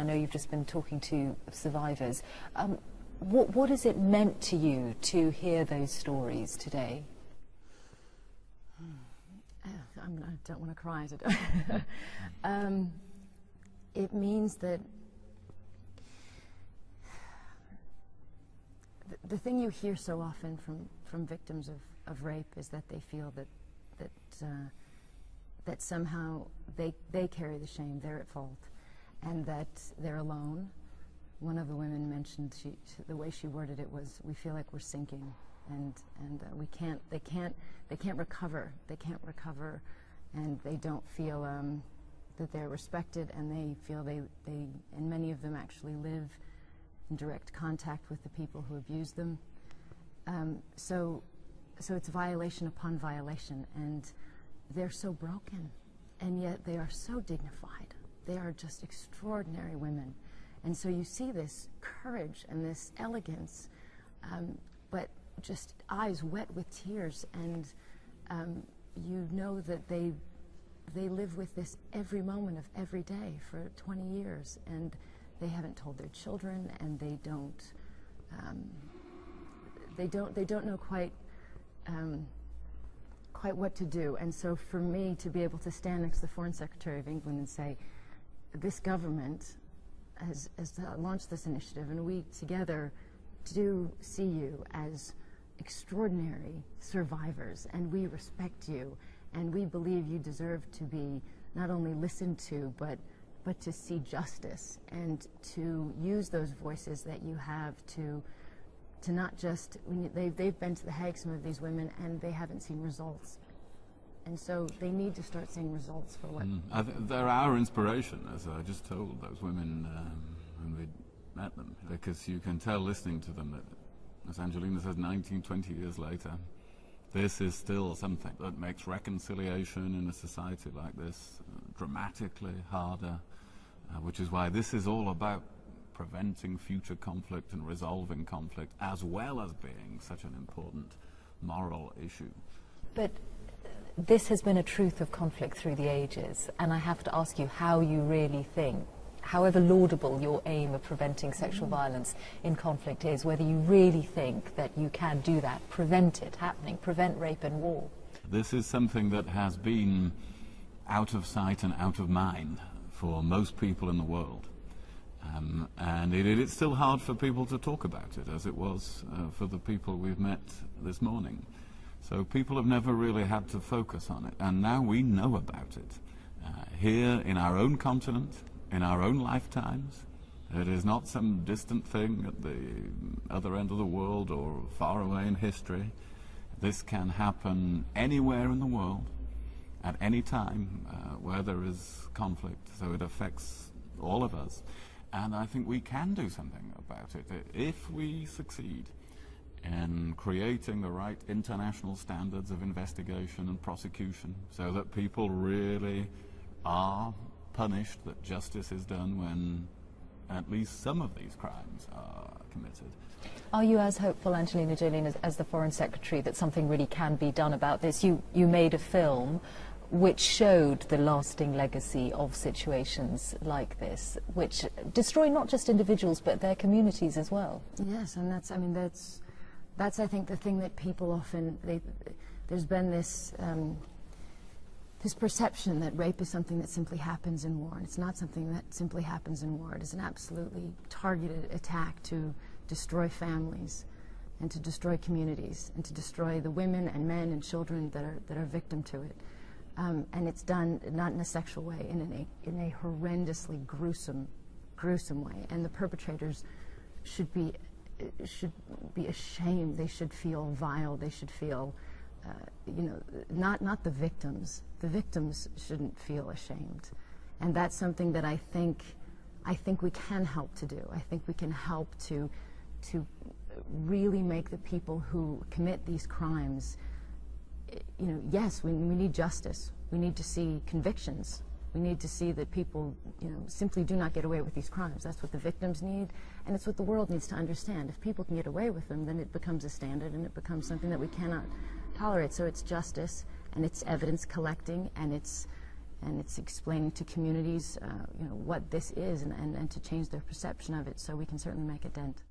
know you've just been talking to survivors. What has it meant to you to hear those stories today? I don't want to cry. It means that the thing you hear so often from victims of rape is that they feel that somehow they carry the shame, they're at fault, and that they're alone. One of the women mentioned, the way she worded it was, "We feel like we're sinking, and they can't recover, and they don't feel that they're respected, and they feel and many of them actually live in direct contact with the people who abuse them. So it's violation upon violation, and they're so broken, and yet they are so dignified. They are just extraordinary women. And so you see this courage and this elegance, but just eyes wet with tears, and you know that they live with this every moment of every day for 20 years, and they haven't told their children, and they don't know quite what to do. And so for me to be able to stand next to the Foreign Secretary of England and say, this government has launched this initiative, and we together do see you as extraordinary survivors, and we respect you, and we believe you deserve to be not only listened to, but to see justice, and to use those voices that you have to not just, they've been to The Hague, some of these women, and they haven't seen results. And so they need to start seeing results for what... They're our inspiration, as I just told those women when we met them, because you can tell listening to them that, as Angelina says, 19, 20 years later, this is still something that makes reconciliation in a society like this dramatically harder, which is why this is all about preventing future conflict and resolving conflict, as well as being such an important moral issue. But this has been a truth of conflict through the ages, and I have to ask you how you really think, however laudable your aim of preventing sexual violence in conflict is, whether you really think that you can do that, prevent it happening, prevent rape and war. This is something that has been out of sight and out of mind for most people in the world. And it's still hard for people to talk about it, as it was for the people we've met this morning. So people have never really had to focus on it, and now we know about it. Here in our own continent, in our own lifetimes. It is not some distant thing at the other end of the world or far away in history. This can happen anywhere in the world, at any time, where there is conflict. So it affects all of us. And I think we can do something about it if we succeed in creating the right international standards of investigation and prosecution, so that people really are punished, that justice is done when at least some of these crimes are committed. Are you as hopeful, Angelina Jolie, as the Foreign Secretary, that something really can be done about this? You made a film which showed the lasting legacy of situations like this, which destroy not just individuals but their communities as well. Yes, and that's I think the thing that people often, there's been this this perception that rape is something that simply happens in war, and it's not something that simply happens in war. It is an absolutely targeted attack to destroy families and to destroy communities and to destroy the women and men and children that are victim to it. And it's done not in a sexual way, in a horrendously gruesome way. And the perpetrators should be ashamed. They should feel vile. They should feel, not the victims. The victims shouldn't feel ashamed. And that's something that I think we can help to do. I think we can help to really make the people who commit these crimes, yes, we need justice. We need to see convictions. We need to see that people, simply do not get away with these crimes. That's what the victims need, and it's what the world needs to understand. If people can get away with them, then it becomes a standard, and it becomes something that we cannot tolerate. So it's justice, and it's evidence collecting, and it's and it's explaining to communities, you know, what this is, and to change their perception of it, so we can certainly make a dent.